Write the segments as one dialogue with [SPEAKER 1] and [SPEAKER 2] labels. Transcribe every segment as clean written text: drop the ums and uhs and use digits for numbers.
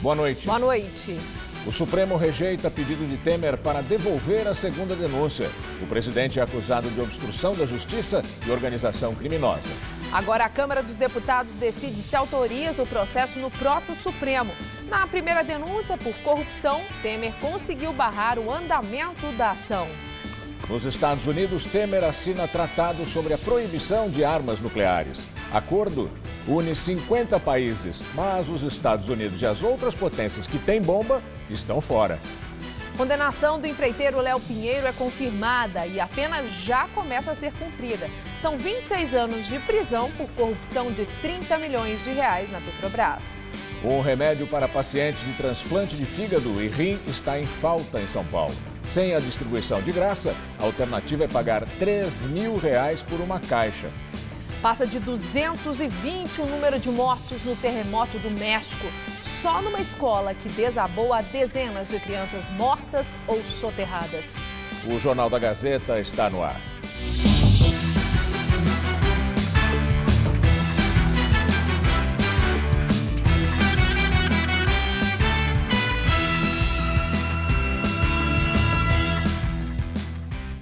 [SPEAKER 1] Boa noite.
[SPEAKER 2] Boa noite.
[SPEAKER 1] O Supremo rejeita pedido de Temer para devolver a segunda denúncia. O presidente é acusado de obstrução da justiça e organização criminosa.
[SPEAKER 2] Agora a Câmara dos Deputados decide se autoriza o processo no próprio Supremo. Na primeira denúncia por corrupção, Temer conseguiu barrar o andamento da ação.
[SPEAKER 1] Nos Estados Unidos, Temer assina tratado sobre a proibição de armas nucleares. Acordo une 50 países, mas os Estados Unidos e as outras potências que têm bomba estão fora.
[SPEAKER 2] Condenação do empreiteiro Léo Pinheiro é confirmada e a pena já começa a ser cumprida. São 26 anos de prisão por corrupção de 30 milhões de reais na Petrobras.
[SPEAKER 1] Um remédio para pacientes de transplante de fígado e rim está em falta em São Paulo. Sem a distribuição de graça, a alternativa é pagar R$3.000 por uma caixa.
[SPEAKER 2] Passa de 220 o número de mortos no terremoto do México. Só numa escola que desabou há dezenas de crianças mortas ou soterradas.
[SPEAKER 1] O Jornal da Gazeta está no ar.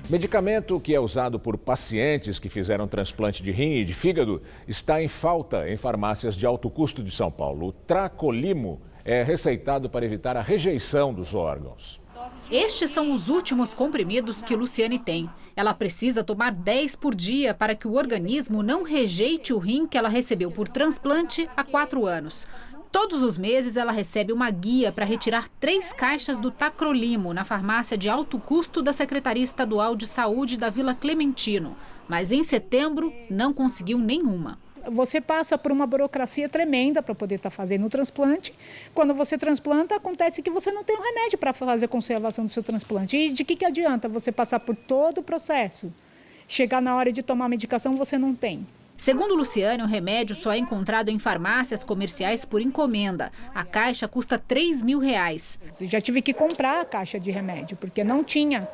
[SPEAKER 1] Medicamento que é usado por pacientes que fizeram transplante de rim e de fígado está em falta em farmácias de alto custo de São Paulo. O Tracolimo é receitado para evitar a rejeição dos órgãos.
[SPEAKER 3] Estes são os últimos comprimidos que Luciane tem. Ela precisa tomar 10 por dia para que o organismo não rejeite o rim que ela recebeu por transplante há 4 anos. Todos os meses ela recebe uma guia para retirar 3 caixas do Tacrolimo na farmácia de alto custo da Secretaria Estadual de Saúde da Vila Clementino. Mas em setembro não conseguiu nenhuma.
[SPEAKER 4] Você passa por uma burocracia tremenda para poder estar fazendo o transplante. Quando você transplanta, acontece que você não tem um remédio para fazer a conservação do seu transplante. E de que adianta você passar por todo o processo? Chegar na hora de tomar a medicação, você não tem.
[SPEAKER 3] Segundo Luciane, o remédio só é encontrado em farmácias comerciais por encomenda. A caixa custa R$3.000.
[SPEAKER 4] Já tive que comprar a caixa de remédio, porque não tinha.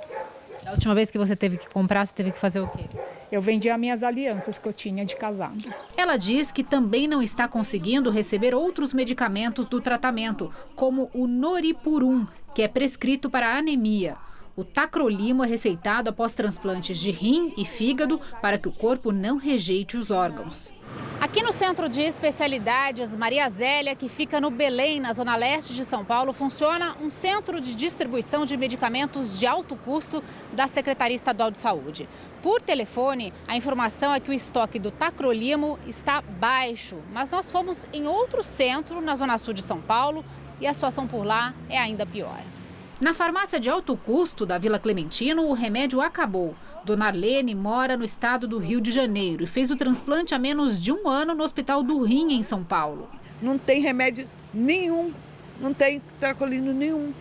[SPEAKER 3] A última vez que você teve que comprar, você teve que fazer o quê?
[SPEAKER 4] Eu vendi as minhas alianças que eu tinha de casado.
[SPEAKER 3] Ela diz que também não está conseguindo receber outros medicamentos do tratamento, como o Noripurum, que é prescrito para anemia. O Tacrolimo é receitado após transplantes de rim e fígado para que o corpo não rejeite os órgãos.
[SPEAKER 5] Aqui no Centro de Especialidades Maria Zélia, que fica no Belém, na zona leste de São Paulo, funciona um centro de distribuição de medicamentos de alto custo da Secretaria Estadual de Saúde. Por telefone, a informação é que o estoque do Tacrolimo está baixo, mas nós fomos em outro centro, na zona sul de São Paulo, e a situação por lá é ainda pior.
[SPEAKER 3] Na farmácia de alto custo da Vila Clementino, o remédio acabou. Dona Arlene mora no estado do Rio de Janeiro e fez o transplante há menos de 1 ano no Hospital do Rim, em São Paulo.
[SPEAKER 6] Não tem remédio nenhum, não tem tracolino nenhum,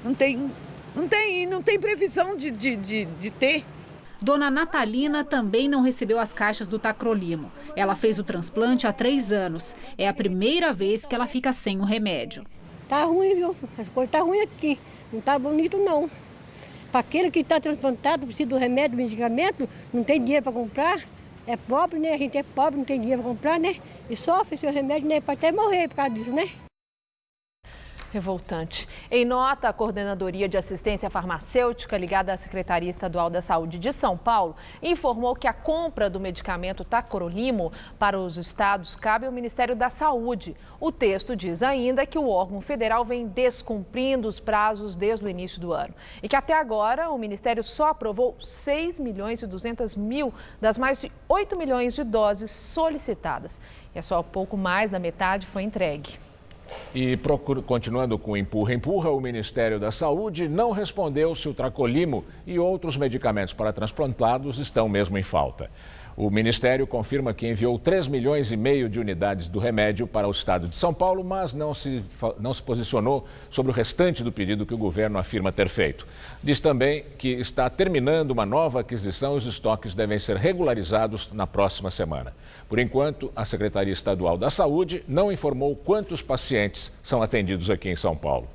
[SPEAKER 6] não tem previsão de ter.
[SPEAKER 3] Dona Natalina também não recebeu as caixas do Tacrolimo. Ela fez o transplante há 3 anos. É a primeira vez que ela fica sem o remédio.
[SPEAKER 7] Tá ruim, viu? As coisas tá ruim aqui. Não tá bonito, não. Para aquele que está transplantado, precisa do remédio, do medicamento, não tem dinheiro para comprar. É pobre, né? A gente é pobre, não tem dinheiro para comprar, né? E sofre seu remédio, né? Pode até morrer por causa disso, né?
[SPEAKER 2] Revoltante. Em nota, a Coordenadoria de Assistência Farmacêutica, ligada à Secretaria Estadual da Saúde de São Paulo, informou que a compra do medicamento Tacrolimo para os estados cabe ao Ministério da Saúde. O texto diz ainda que o órgão federal vem descumprindo os prazos desde o início do ano e que até agora o Ministério só aprovou 6.200.000 das mais de 8 milhões de doses solicitadas. E só pouco mais da metade foi entregue.
[SPEAKER 1] E continuando com o empurra-empurra, o Ministério da Saúde não respondeu se o Tracolimo e outros medicamentos para transplantados estão mesmo em falta. O Ministério confirma que enviou 3,5 milhões de unidades do remédio para o estado de São Paulo, mas não se posicionou sobre o restante do pedido que o governo afirma ter feito. Diz também que está terminando uma nova aquisição e os estoques devem ser regularizados na próxima semana. Por enquanto, a Secretaria Estadual da Saúde não informou quantos pacientes são atendidos aqui em São Paulo.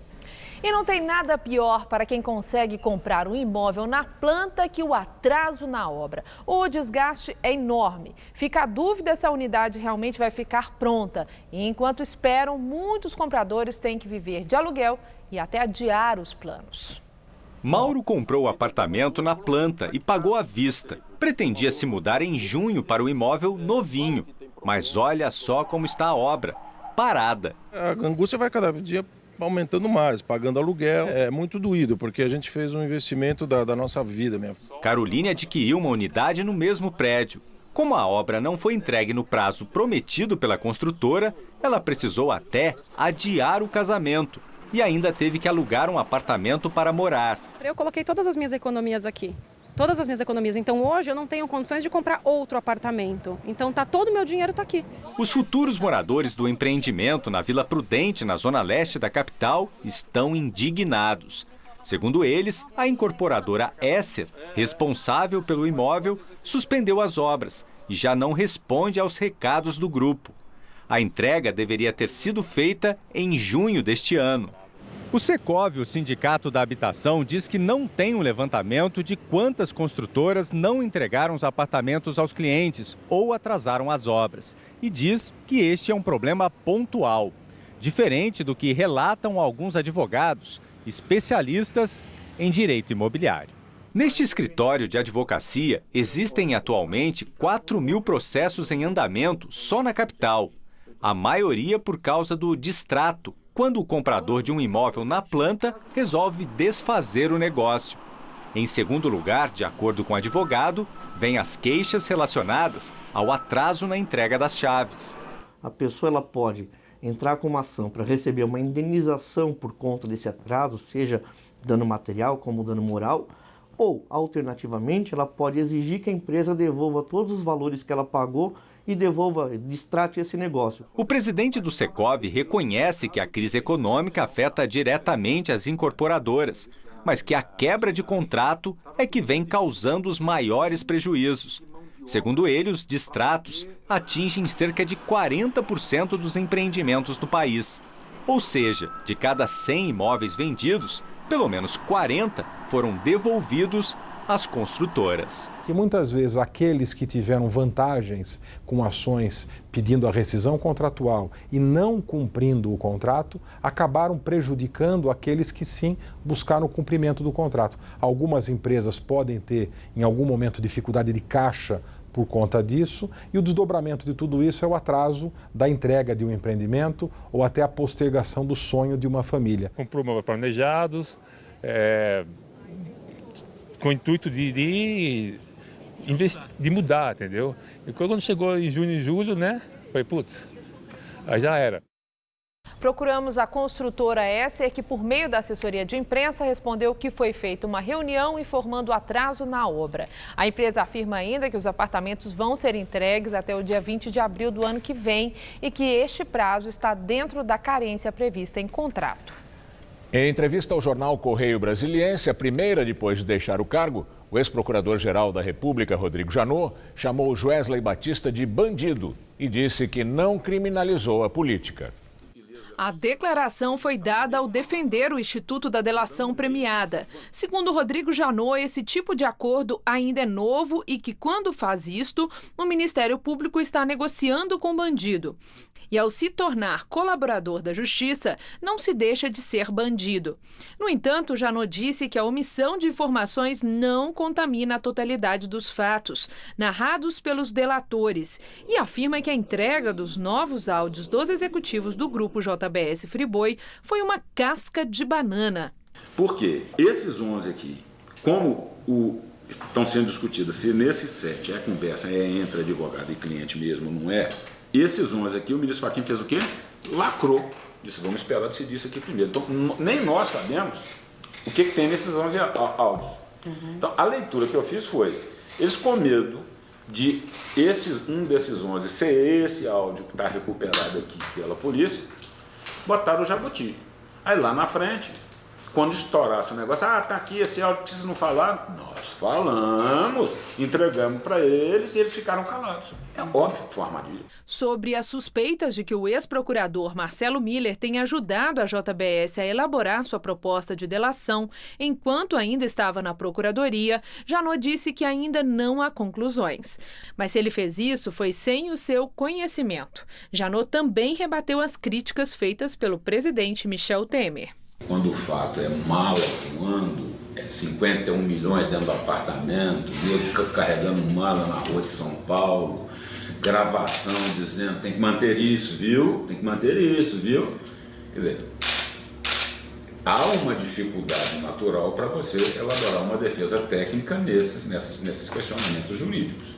[SPEAKER 2] E não tem nada pior para quem consegue comprar um imóvel na planta que o atraso na obra. O desgaste é enorme. Fica a dúvida se a unidade realmente vai ficar pronta. E enquanto esperam, muitos compradores têm que viver de aluguel e até adiar os planos.
[SPEAKER 8] Mauro comprou o apartamento na planta e pagou à vista. Pretendia se mudar em junho para o imóvel novinho. Mas olha só como está a obra, parada.
[SPEAKER 9] A angústia vai cada dia aumentando mais, pagando aluguel. É muito doído, porque a gente fez um investimento da nossa vida mesmo.
[SPEAKER 8] Caroline adquiriu uma unidade no mesmo prédio. Como a obra não foi entregue no prazo prometido pela construtora, ela precisou até adiar o casamento e ainda teve que alugar um apartamento para morar.
[SPEAKER 10] Eu coloquei todas as minhas economias aqui. Todas as minhas economias. Então hoje eu não tenho condições de comprar outro apartamento. Então todo o meu dinheiro está aqui.
[SPEAKER 8] Os futuros moradores do empreendimento na Vila Prudente, na zona leste da capital, estão indignados. Segundo eles, a incorporadora Esser, responsável pelo imóvel, suspendeu as obras e já não responde aos recados do grupo. A entrega deveria ter sido feita em junho deste ano. O Secov, o Sindicato da Habitação, diz que não tem um levantamento de quantas construtoras não entregaram os apartamentos aos clientes ou atrasaram as obras. E diz que este é um problema pontual, diferente do que relatam alguns advogados, especialistas em direito imobiliário. Neste escritório de advocacia, existem atualmente 4.000 processos em andamento só na capital. A maioria por causa do distrato, quando o comprador de um imóvel na planta resolve desfazer o negócio. Em segundo lugar, de acordo com o advogado, vêm as queixas relacionadas ao atraso na entrega das chaves.
[SPEAKER 11] A pessoa ela pode entrar com uma ação para receber uma indenização por conta desse atraso, seja dano material como dano moral, ou, alternativamente, ela pode exigir que a empresa devolva todos os valores que ela pagou e destrate esse negócio.
[SPEAKER 8] O presidente do Secov reconhece que a crise econômica afeta diretamente as incorporadoras, mas que a quebra de contrato é que vem causando os maiores prejuízos. Segundo ele, os distratos atingem cerca de 40% dos empreendimentos do país. Ou seja, de cada 100 imóveis vendidos, pelo menos 40 foram devolvidos às construtoras.
[SPEAKER 12] Que muitas vezes aqueles que tiveram vantagens com ações pedindo a rescisão contratual e não cumprindo o contrato, acabaram prejudicando aqueles que sim buscaram o cumprimento do contrato. Algumas empresas podem ter, em algum momento, dificuldade de caixa por conta disso, e o desdobramento de tudo isso é o atraso da entrega de um empreendimento ou até a postergação do sonho de uma família.
[SPEAKER 13] Comprou móveis planejados, com o intuito de mudar, entendeu? E quando chegou em junho e julho, né, foi putz, aí já era.
[SPEAKER 2] Procuramos a construtora Esser, que por meio da assessoria de imprensa respondeu que foi feita uma reunião informando o atraso na obra. A empresa afirma ainda que os apartamentos vão ser entregues até o dia 20 de abril do ano que vem e que este prazo está dentro da carência prevista em contrato.
[SPEAKER 1] Em entrevista ao jornal Correio Brasiliense, a primeira depois de deixar o cargo, o ex-procurador-geral da República, Rodrigo Janot, chamou Joesley Batista de bandido e disse que não criminalizou a política.
[SPEAKER 3] A declaração foi dada ao defender o Instituto da Delação Premiada. Segundo Rodrigo Janot, esse tipo de acordo ainda é novo e que, quando faz isto, o Ministério Público está negociando com o bandido. E ao se tornar colaborador da Justiça, não se deixa de ser bandido. No entanto, Janot disse que a omissão de informações não contamina a totalidade dos fatos, narrados pelos delatores, e afirma que a entrega dos novos áudios dos executivos do grupo JBS Friboi foi uma casca de banana.
[SPEAKER 14] Porque esses 11 aqui, como estão sendo discutidas, se nesses 7 a conversa é entre advogado e cliente mesmo, não é? Esses 11 aqui, o ministro Fachin fez o quê? Lacrou. Disse, vamos esperar decidir isso aqui primeiro. Então, nem nós sabemos o que tem nesses 11 áudios. Então, a leitura que eu fiz foi, eles com medo de um desses 11 ser esse áudio que está recuperado aqui pela polícia, botaram o jabuti. Aí lá na frente, quando estourasse o negócio, tá aqui esse áudio que vocês não falaram. Nós falamos, entregamos para eles e eles ficaram calados. É óbvio que foi uma armadilha.
[SPEAKER 15] Sobre as suspeitas de que o ex-procurador Marcelo Miller tenha ajudado a JBS a elaborar sua proposta de delação enquanto ainda estava na Procuradoria, Janot disse que ainda não há conclusões. Mas se ele fez isso, foi sem o seu conhecimento. Janot também rebateu as críticas feitas pelo presidente Michel Temer.
[SPEAKER 14] Quando o fato é mala voando, 51 milhões dentro do apartamento, nego carregando mala na rua de São Paulo, gravação dizendo tem que manter isso, viu? Tem que manter isso, viu? Quer dizer, há uma dificuldade natural para você elaborar uma defesa técnica nesses questionamentos jurídicos.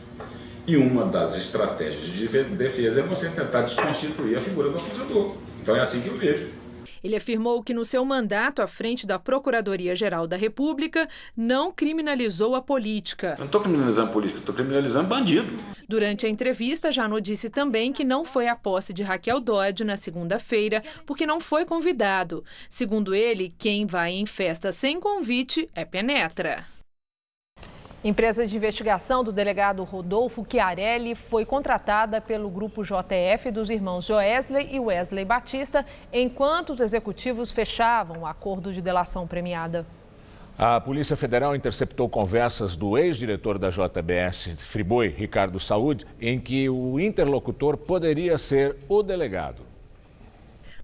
[SPEAKER 14] E uma das estratégias de defesa é você tentar desconstituir a figura do acusador. Então é assim que eu vejo.
[SPEAKER 15] Ele afirmou que no seu mandato à frente da Procuradoria-Geral da República não criminalizou a política.
[SPEAKER 14] Eu não estou criminalizando a política, estou criminalizando bandido.
[SPEAKER 15] Durante a entrevista, Janot disse também que não foi à posse de Raquel Dodge na segunda-feira porque não foi convidado. Segundo ele, quem vai em festa sem convite é penetra.
[SPEAKER 2] Empresa de investigação do delegado Rodolfo Chiarelli foi contratada pelo grupo JF dos irmãos Joesley e Wesley Batista, enquanto os executivos fechavam o acordo de delação premiada.
[SPEAKER 1] A Polícia Federal interceptou conversas do ex-diretor da JBS Friboi, Ricardo Saúde, em que o interlocutor poderia ser o delegado.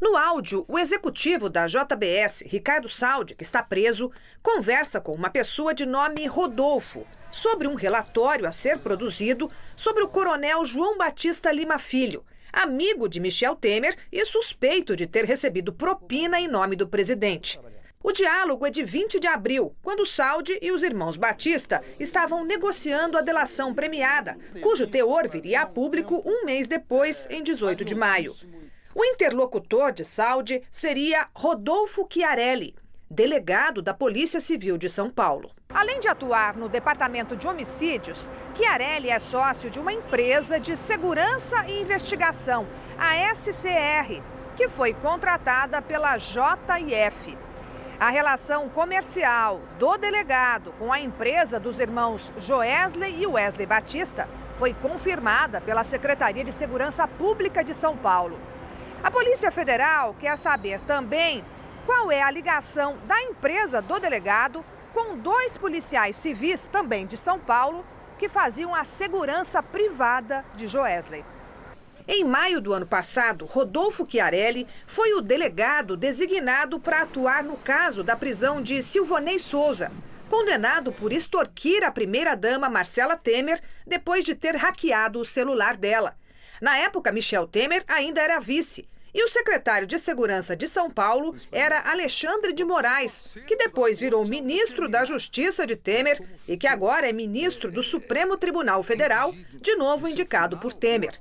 [SPEAKER 16] No áudio, o executivo da JBS, Ricardo Saúde, que está preso, conversa com uma pessoa de nome Rodolfo sobre um relatório a ser produzido sobre o coronel João Batista Lima Filho, amigo de Michel Temer e suspeito de ter recebido propina em nome do presidente. O diálogo é de 20 de abril, quando Saúde e os irmãos Batista estavam negociando a delação premiada, cujo teor viria a público um mês depois, em 18 de maio. O interlocutor de Saúde seria Rodolfo Chiarelli, delegado da Polícia Civil de São Paulo. Além de atuar no Departamento de Homicídios, Chiarelli é sócio de uma empresa de segurança e investigação, a SCR, que foi contratada pela JF. A relação comercial do delegado com a empresa dos irmãos Joesley e Wesley Batista foi confirmada pela Secretaria de Segurança Pública de São Paulo. A Polícia Federal quer saber também qual é a ligação da empresa do delegado com 2 policiais civis, também de São Paulo, que faziam a segurança privada de Joesley. Em maio do ano passado, Rodolfo Chiarelli foi o delegado designado para atuar no caso da prisão de Silvonei Souza, condenado por extorquir a primeira-dama Marcela Temer depois de ter hackeado o celular dela. Na época, Michel Temer ainda era vice. E o secretário de Segurança de São Paulo era Alexandre de Moraes, que depois virou ministro da Justiça de Temer e que agora é ministro do Supremo Tribunal Federal, de novo indicado por Temer.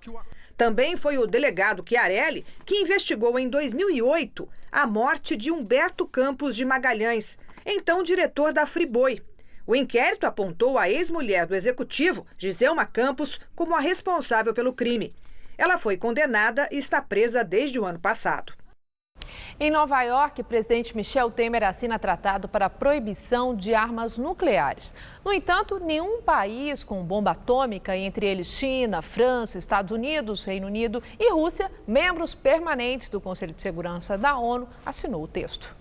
[SPEAKER 16] Também foi o delegado Chiarelli que investigou em 2008 a morte de Humberto Campos de Magalhães, então diretor da Friboi. O inquérito apontou a ex-mulher do executivo, Giselma Campos, como a responsável pelo crime. Ela foi condenada e está presa desde o ano passado.
[SPEAKER 2] Em Nova York, o presidente Michel Temer assina tratado para a proibição de armas nucleares. No entanto, nenhum país com bomba atômica, entre eles China, França, Estados Unidos, Reino Unido e Rússia, membros permanentes do Conselho de Segurança da ONU, assinou o texto.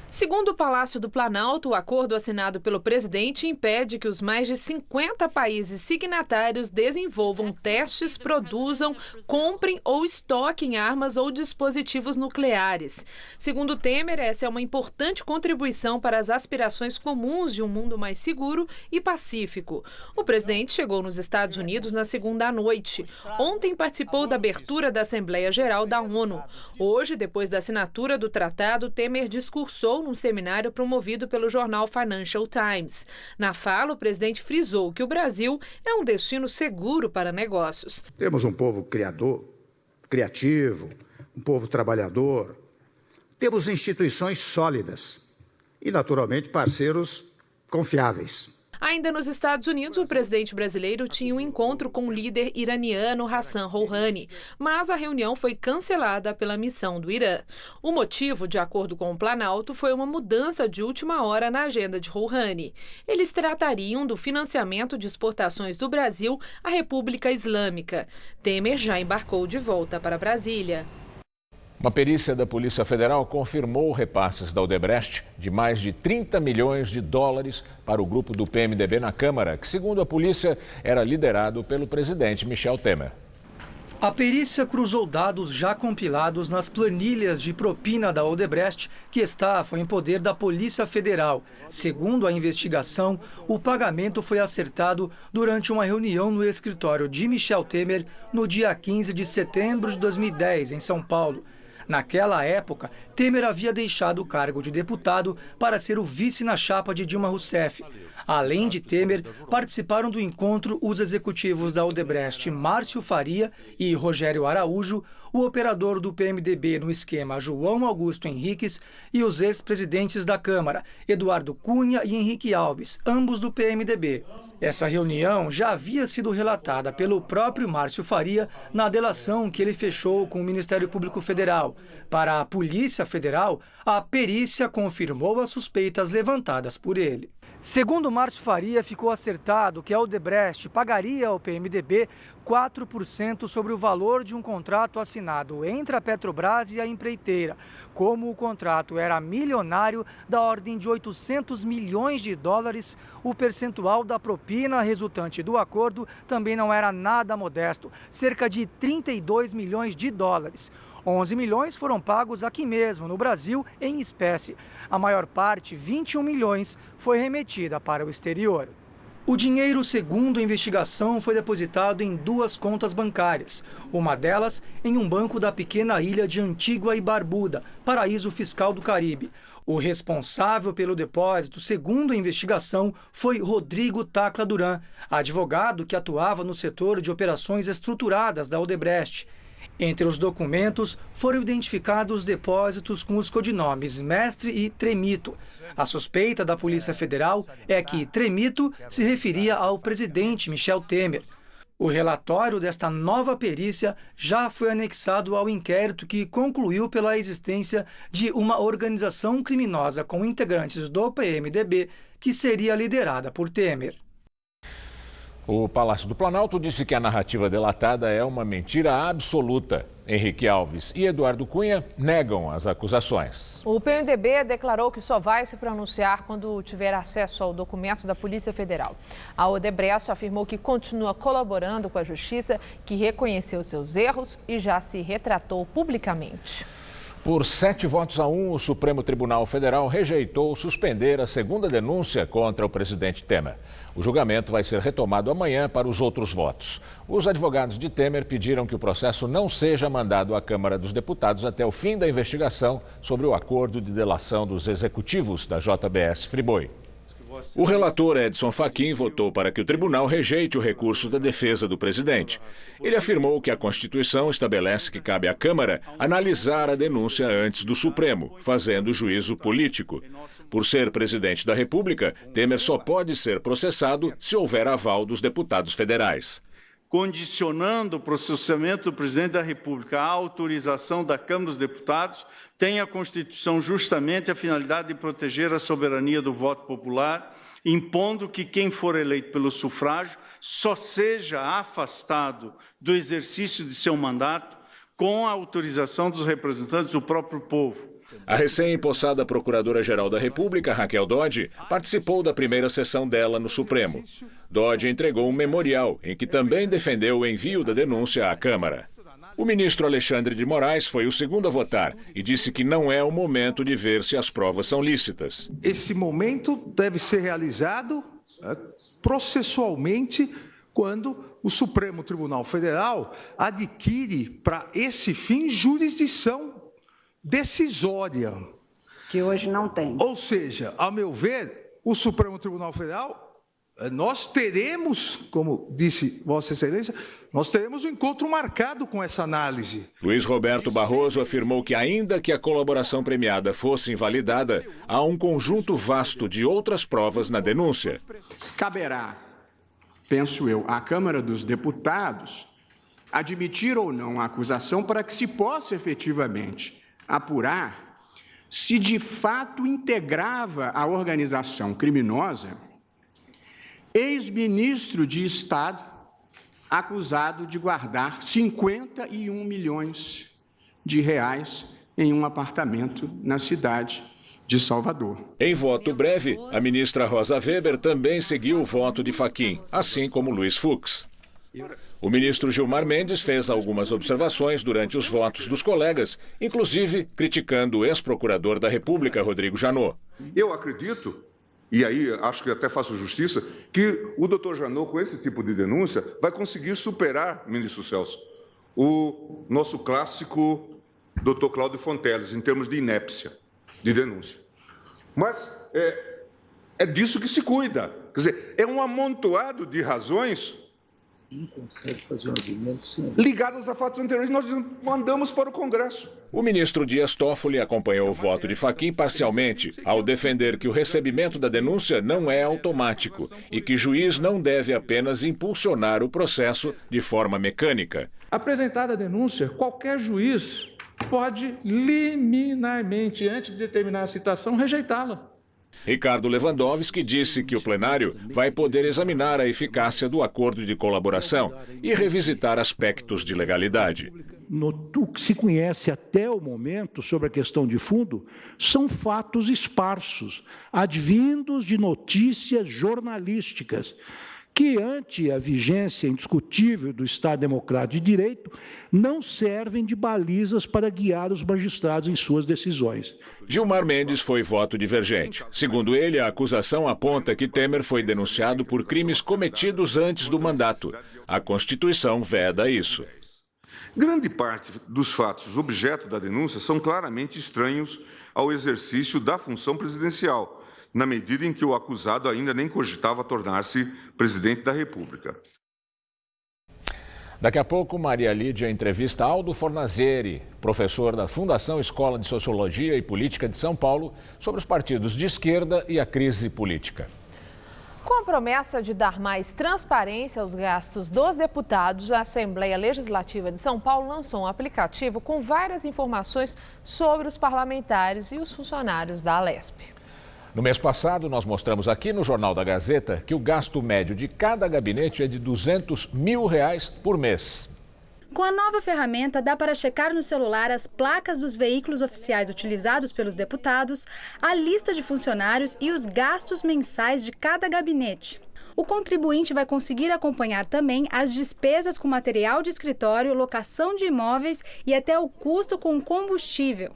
[SPEAKER 15] Segundo o Palácio do Planalto, o acordo assinado pelo presidente impede que os mais de 50 países signatários desenvolvam testes, produzam, comprem ou estoquem armas ou dispositivos nucleares. Segundo Temer, essa é uma importante contribuição para as aspirações comuns de um mundo mais seguro e pacífico. O presidente chegou nos Estados Unidos na segunda noite. Ontem participou da abertura da Assembleia Geral da ONU. Hoje, depois da assinatura do tratado, Temer discursou num seminário promovido pelo jornal Financial Times. Na fala, o presidente frisou que o Brasil é um destino seguro para negócios.
[SPEAKER 17] Temos um povo criador, criativo, um povo trabalhador, temos instituições sólidas e, naturalmente, parceiros confiáveis.
[SPEAKER 15] Ainda nos Estados Unidos, o presidente brasileiro tinha um encontro com o líder iraniano Hassan Rouhani, mas a reunião foi cancelada pela missão do Irã. O motivo, de acordo com o Planalto, foi uma mudança de última hora na agenda de Rouhani. Eles tratariam do financiamento de exportações do Brasil à República Islâmica. Temer já embarcou de volta para Brasília.
[SPEAKER 1] Uma perícia da Polícia Federal confirmou repasses da Odebrecht de mais de 30 milhões de dólares para o grupo do PMDB na Câmara, que, segundo a polícia, era liderado pelo presidente Michel Temer.
[SPEAKER 18] A perícia cruzou dados já compilados nas planilhas de propina da Odebrecht, que estavam em poder da Polícia Federal. Segundo a investigação, o pagamento foi acertado durante uma reunião no escritório de Michel Temer no dia 15 de setembro de 2010, em São Paulo. Naquela época, Temer havia deixado o cargo de deputado para ser o vice na chapa de Dilma Rousseff. Além de Temer, participaram do encontro os executivos da Odebrecht, Márcio Faria e Rogério Araújo, o operador do PMDB no esquema João Augusto Henriques e os ex-presidentes da Câmara, Eduardo Cunha e Henrique Alves, ambos do PMDB. Essa reunião já havia sido relatada pelo próprio Márcio Faria na delação que ele fechou com o Ministério Público Federal. Para a Polícia Federal, a perícia confirmou as suspeitas levantadas por ele. Segundo Márcio Faria, ficou acertado que a Odebrecht pagaria ao PMDB 4% sobre o valor de um contrato assinado entre a Petrobras e a empreiteira. Como o contrato era milionário, da ordem de 800 milhões de dólares, o percentual da propina resultante do acordo também não era nada modesto, cerca de 32 milhões de dólares. 11 milhões foram pagos aqui mesmo, no Brasil, em espécie. A maior parte, 21 milhões, foi remetida para o exterior. O dinheiro, segundo a investigação, foi depositado em 2 contas bancárias. Uma delas em um banco da pequena ilha de Antígua e Barbuda, paraíso fiscal do Caribe. O responsável pelo depósito, segundo a investigação, foi Rodrigo Tacla Duran, advogado que atuava no setor de operações estruturadas da Odebrecht. Entre os documentos foram identificados depósitos com os codinomes Mestre e Tremito. A suspeita da Polícia Federal é que Tremito se referia ao presidente Michel Temer. O relatório desta nova perícia já foi anexado ao inquérito que concluiu pela existência de uma organização criminosa com integrantes do PMDB que seria liderada por Temer.
[SPEAKER 1] O Palácio do Planalto disse que a narrativa delatada é uma mentira absoluta. Henrique Alves e Eduardo Cunha negam as acusações.
[SPEAKER 2] O PMDB declarou que só vai se pronunciar quando tiver acesso ao documento da Polícia Federal. A Odebrecht afirmou que continua colaborando com a Justiça, que reconheceu seus erros e já se retratou publicamente.
[SPEAKER 1] Por 7-1, o Supremo Tribunal Federal rejeitou suspender a segunda denúncia contra o presidente Temer. O julgamento vai ser retomado amanhã para os outros votos. Os advogados de Temer pediram que o processo não seja mandado à Câmara dos Deputados até o fim da investigação sobre o acordo de delação dos executivos da JBS Friboi. O relator Edson Fachin votou para que o tribunal rejeite o recurso da defesa do presidente. Ele afirmou que a Constituição estabelece que cabe à Câmara analisar a denúncia antes do Supremo, fazendo juízo político. Por ser presidente da República, Temer só pode ser processado se houver aval dos deputados federais.
[SPEAKER 19] Condicionando o processamento do presidente da República à autorização da Câmara dos Deputados, tem a Constituição justamente a finalidade de proteger a soberania do voto popular, impondo que quem for eleito pelo sufrágio só seja afastado do exercício de seu mandato com a autorização dos representantes do próprio povo.
[SPEAKER 1] A recém-impossada Procuradora-Geral da República, Raquel Dodge, participou da primeira sessão dela no Supremo. Dodge entregou um memorial em que também defendeu o envio da denúncia à Câmara. O ministro Alexandre de Moraes foi o segundo a votar e disse que não é o momento de ver se as provas são lícitas.
[SPEAKER 20] Esse momento deve ser realizado processualmente quando o Supremo Tribunal Federal adquire para esse fim jurisdição decisória.
[SPEAKER 21] Que hoje não tem.
[SPEAKER 20] Ou seja, a meu ver, o Supremo Tribunal Federal Nós teremos, como disse Vossa Excelência, nós teremos um encontro marcado com essa análise.
[SPEAKER 1] Luiz Roberto Barroso afirmou que, ainda que a colaboração premiada fosse invalidada, há um conjunto vasto de outras provas na denúncia.
[SPEAKER 21] Caberá, penso eu, à Câmara dos Deputados admitir ou não a acusação para que se possa efetivamente apurar se de fato integrava a organização criminosa ex-ministro de Estado acusado de guardar 51 milhões de reais em um apartamento na cidade de Salvador.
[SPEAKER 1] Em voto breve, a ministra Rosa Weber também seguiu o voto de Fachin, assim como Luiz Fux. O ministro Gilmar Mendes fez algumas observações durante os votos dos colegas, inclusive criticando o ex-procurador da República, Rodrigo Janot.
[SPEAKER 22] Eu acredito, e aí acho que até faço justiça, que o doutor Janot, com esse tipo de denúncia, vai conseguir superar, ministro Celso, o nosso clássico doutor Cláudio Fonteles, em termos de inépcia, de denúncia. Mas é disso que se cuida. Quer dizer, é um amontoado de razões ligadas a fatos anteriores, nós mandamos para o Congresso.
[SPEAKER 1] O ministro Dias Toffoli acompanhou o voto de Fachin parcialmente, ao defender que o recebimento da denúncia não é automático e que juiz não deve apenas impulsionar o processo de forma mecânica.
[SPEAKER 23] Apresentada a denúncia, qualquer juiz pode liminarmente, antes de determinar a citação, rejeitá-la.
[SPEAKER 1] Ricardo Lewandowski disse que o plenário vai poder examinar a eficácia do acordo de colaboração e revisitar aspectos de legalidade.
[SPEAKER 24] O que se conhece até o momento sobre a questão de fundo são fatos esparsos, advindos de notícias jornalísticas, que, ante a vigência indiscutível do Estado Democrático de Direito, não servem de balizas para guiar os magistrados em suas decisões.
[SPEAKER 1] Gilmar Mendes foi voto divergente. Segundo ele, a acusação aponta que Temer foi denunciado por crimes cometidos antes do mandato. A Constituição veda isso.
[SPEAKER 22] Grande parte dos fatos objeto da denúncia são claramente estranhos ao exercício da função presidencial, na medida em que o acusado ainda nem cogitava tornar-se presidente da República.
[SPEAKER 1] Daqui a pouco, Maria Lídia entrevista Aldo Fornazeri, professor da Fundação Escola de Sociologia e Política de São Paulo, sobre os partidos de esquerda e a crise política.
[SPEAKER 2] Com a promessa de dar mais transparência aos gastos dos deputados, a Assembleia Legislativa de São Paulo lançou um aplicativo com várias informações sobre os parlamentares e os funcionários da Alesp.
[SPEAKER 1] No mês passado, nós mostramos aqui no Jornal da Gazeta que o gasto médio de cada gabinete é de R$200 mil por mês.
[SPEAKER 25] Com a nova ferramenta, dá para checar no celular as placas dos veículos oficiais utilizados pelos deputados, a lista de funcionários e os gastos mensais de cada gabinete. O contribuinte vai conseguir acompanhar também as despesas com material de escritório, locação de imóveis e até o custo com combustível.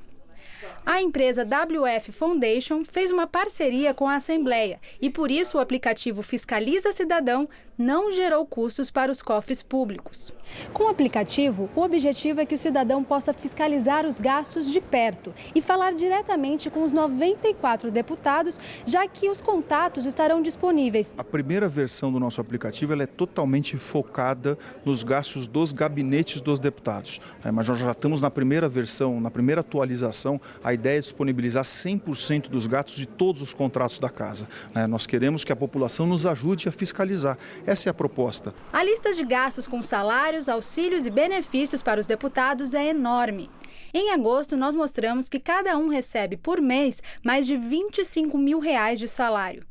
[SPEAKER 25] A empresa WF Foundation fez uma parceria com a Assembleia e, por isso, o aplicativo Fiscaliza Cidadão não gerou custos para os cofres públicos.
[SPEAKER 26] Com o aplicativo, o objetivo é que o cidadão possa fiscalizar os gastos de perto e falar diretamente com os 94 deputados, já que os contatos estarão disponíveis.
[SPEAKER 27] A primeira versão do nosso aplicativo ela é totalmente focada nos gastos dos gabinetes dos deputados. Mas nós já estamos na primeira versão, na primeira atualização, a ideia é disponibilizar 100% dos gastos de todos os contratos da casa. Nós queremos que a população nos ajude a fiscalizar. Essa é a proposta.
[SPEAKER 25] A lista de gastos com salários, auxílios e benefícios para os deputados é enorme. Em agosto, nós mostramos que cada um recebe por mês mais de R$25 mil de salário.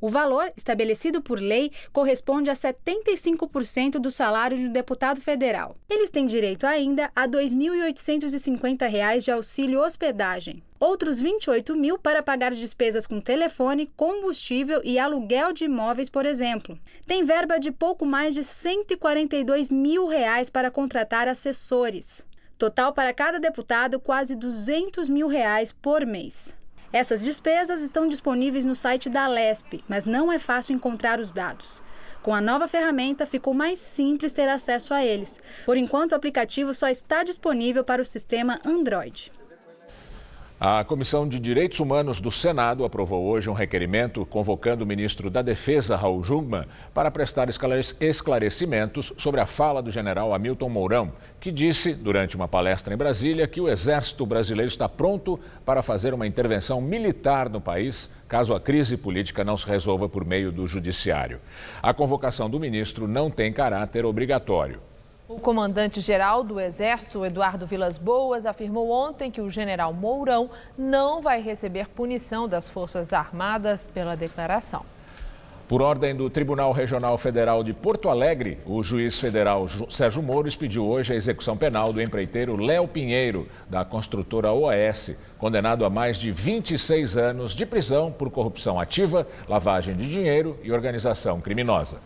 [SPEAKER 25] O valor, estabelecido por lei, corresponde a 75% do salário de um deputado federal. Eles têm direito ainda a R$ 2.850 de auxílio hospedagem. Outros 28 mil para pagar despesas com telefone, combustível e aluguel de imóveis, por exemplo. Tem verba de pouco mais de R$ 142 mil para contratar assessores. Total para cada deputado, quase R$ 200 mil por mês. Essas despesas estão disponíveis no site da Alesp, mas não é fácil encontrar os dados. Com a nova ferramenta, ficou mais simples ter acesso a eles. Por enquanto, o aplicativo só está disponível para o sistema Android.
[SPEAKER 1] A Comissão de Direitos Humanos do Senado aprovou hoje um requerimento convocando o ministro da Defesa, Raul Jungmann, para prestar esclarecimentos sobre a fala do general Hamilton Mourão, que disse, durante uma palestra em Brasília, que o Exército brasileiro está pronto para fazer uma intervenção militar no país, caso a crise política não se resolva por meio do judiciário. A convocação do ministro não tem caráter obrigatório.
[SPEAKER 2] O comandante-geral do Exército, Eduardo Vilas Boas, afirmou ontem que o general Mourão não vai receber punição das Forças Armadas pela declaração.
[SPEAKER 1] Por ordem do Tribunal Regional Federal de Porto Alegre, o juiz federal Sérgio Moro expediu hoje a execução penal do empreiteiro Léo Pinheiro, da construtora OAS, condenado a mais de 26 anos de prisão por corrupção ativa, lavagem de dinheiro e organização criminosa.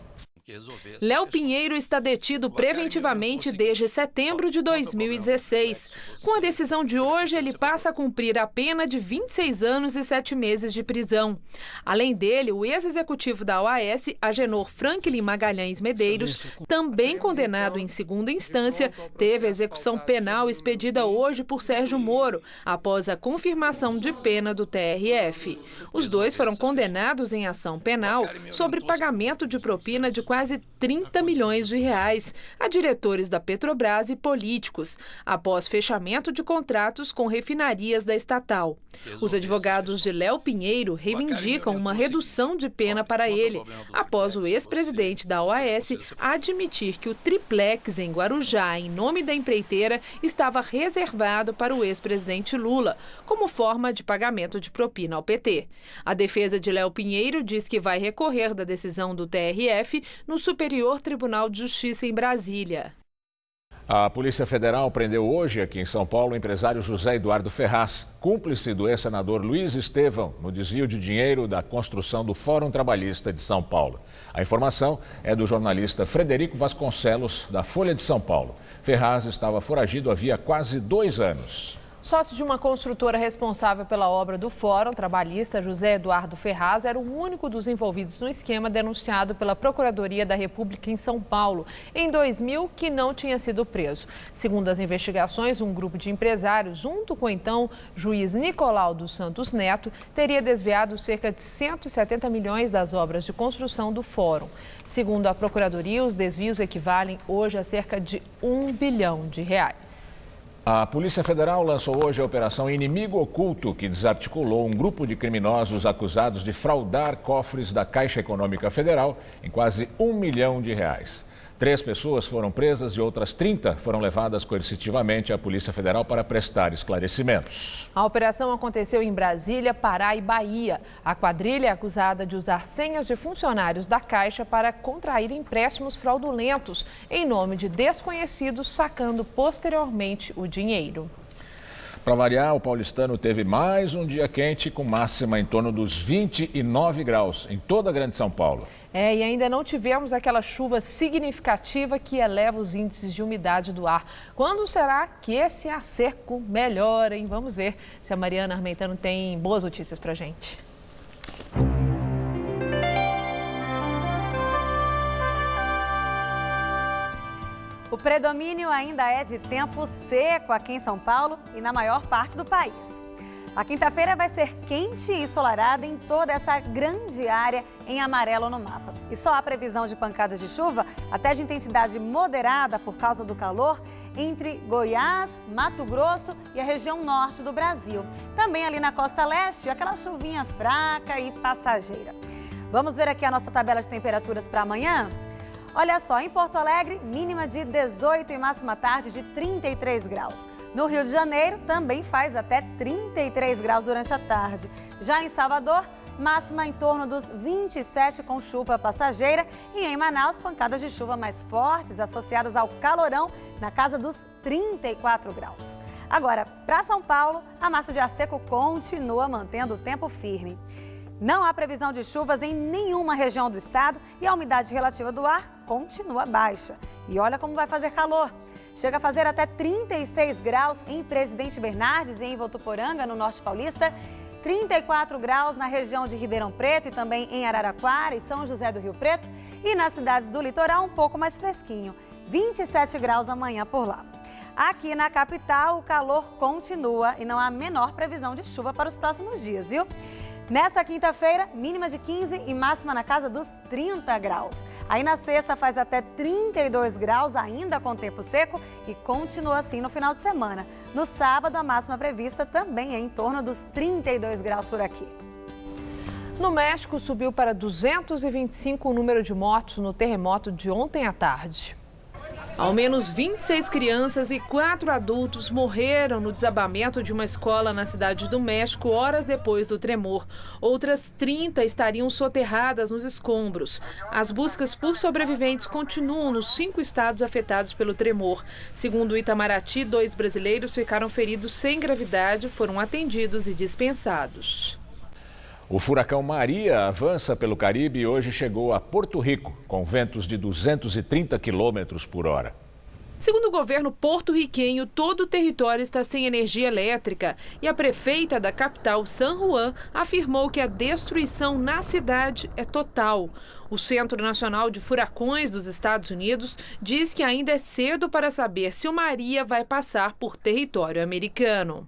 [SPEAKER 15] Léo Pinheiro está detido preventivamente desde setembro de 2016. Com a decisão de hoje, ele passa a cumprir a pena de 26 anos e 7 meses de prisão. Além dele, o ex-executivo da OAS, Agenor Franklin Magalhães Medeiros, também condenado em segunda instância, teve a execução penal expedida hoje por Sérgio Moro, após a confirmação de pena do TRF. Os dois foram condenados em ação penal sobre pagamento de propina de quase 30 milhões de reais a diretores da Petrobras e políticos, após fechamento de contratos com refinarias da estatal. Os advogados de Léo Pinheiro reivindicam uma redução de pena para ele, após o ex-presidente da OAS admitir que o triplex em Guarujá, em nome da empreiteira, estava reservado para o ex-presidente Lula, como forma de pagamento de propina ao PT. A defesa de Léo Pinheiro diz que vai recorrer da decisão do TRF no Superior Tribunal de Justiça em Brasília.
[SPEAKER 1] A Polícia Federal prendeu hoje, aqui em São Paulo, o empresário José Eduardo Ferraz, cúmplice do ex-senador Luiz Estevão, no desvio de dinheiro da construção do Fórum Trabalhista de São Paulo. A informação é do jornalista Frederico Vasconcelos, da Folha de São Paulo. Ferraz estava foragido havia quase 2 anos.
[SPEAKER 2] Sócio de uma construtora responsável pela obra do Fórum Trabalhista, José Eduardo Ferraz era o único dos envolvidos no esquema denunciado pela Procuradoria da República em São Paulo em 2000, que não tinha sido preso. Segundo as investigações, um grupo de empresários, junto com o então juiz Nicolau dos Santos Neto, teria desviado cerca de 170 milhões das obras de construção do Fórum. Segundo a Procuradoria, os desvios equivalem hoje a cerca de R$1 bilhão.
[SPEAKER 1] A Polícia Federal lançou hoje a Operação Inimigo Oculto, que desarticulou um grupo de criminosos acusados de fraudar cofres da Caixa Econômica Federal em quase R$1 milhão. 3 pessoas foram presas e outras 30 foram levadas coercitivamente à Polícia Federal para prestar esclarecimentos.
[SPEAKER 2] A operação aconteceu em Brasília, Pará e Bahia. A quadrilha é acusada de usar senhas de funcionários da Caixa para contrair empréstimos fraudulentos em nome de desconhecidos, sacando posteriormente o dinheiro.
[SPEAKER 1] Para variar, o paulistano teve mais um dia quente com máxima em torno dos 29 graus em toda a Grande São Paulo.
[SPEAKER 2] E ainda não tivemos aquela chuva significativa que eleva os índices de umidade do ar. Quando será que esse ar seco melhora, hein? Vamos ver se a Mariana Armentano tem boas notícias para a gente.
[SPEAKER 4] O predomínio ainda é de tempo seco aqui em São Paulo e na maior parte do país. A quinta-feira vai ser quente e ensolarada em toda essa grande área em amarelo no mapa. E só há previsão de pancadas de chuva, até de intensidade moderada por causa do calor, entre Goiás, Mato Grosso e a região norte do Brasil. Também ali na costa leste, aquela chuvinha fraca e passageira. Vamos ver aqui a nossa tabela de temperaturas para amanhã? Olha só, em Porto Alegre, mínima de 18 e máxima tarde de 33 graus. No Rio de Janeiro, também faz até 33 graus durante a tarde. Já em Salvador, máxima em torno dos 27 com chuva passageira. E em Manaus, pancadas de chuva mais fortes associadas ao calorão na casa dos 34 graus. Agora, para São Paulo, a massa de ar seco continua mantendo o tempo firme. Não há previsão de chuvas em nenhuma região do estado e a umidade relativa do ar continua baixa. E olha como vai fazer calor. Chega a fazer até 36 graus em Presidente Bernardes e em Votuporanga, no norte paulista. 34 graus na região de Ribeirão Preto e também em Araraquara e São José do Rio Preto. E nas cidades do litoral um pouco mais fresquinho. 27 graus amanhã por lá. Aqui na capital, o calor continua e não há a menor previsão de chuva para os próximos dias, viu? Nessa quinta-feira, mínima de 15 e máxima na casa dos 30 graus. Aí na sexta faz até 32 graus, ainda com tempo seco, e continua assim no final de semana. No sábado, a máxima prevista também é em torno dos 32 graus por aqui.
[SPEAKER 2] No México, subiu para 225 o número de mortos no terremoto de ontem à tarde.
[SPEAKER 15] Ao menos 26 crianças e 4 adultos morreram no desabamento de uma escola na cidade do México horas depois do tremor. Outras 30 estariam soterradas nos escombros. As buscas por sobreviventes continuam nos 5 estados afetados pelo tremor. Segundo o Itamaraty, 2 brasileiros ficaram feridos sem gravidade, foram atendidos e dispensados.
[SPEAKER 1] O furacão Maria avança pelo Caribe e hoje chegou a Porto Rico, com ventos de 230 quilômetros por hora.
[SPEAKER 15] Segundo o governo porto-riquenho, todo o território está sem energia elétrica e a prefeita da capital, San Juan, afirmou que a destruição na cidade é total. O Centro Nacional de Furacões dos Estados Unidos diz que ainda é cedo para saber se o Maria vai passar por território americano.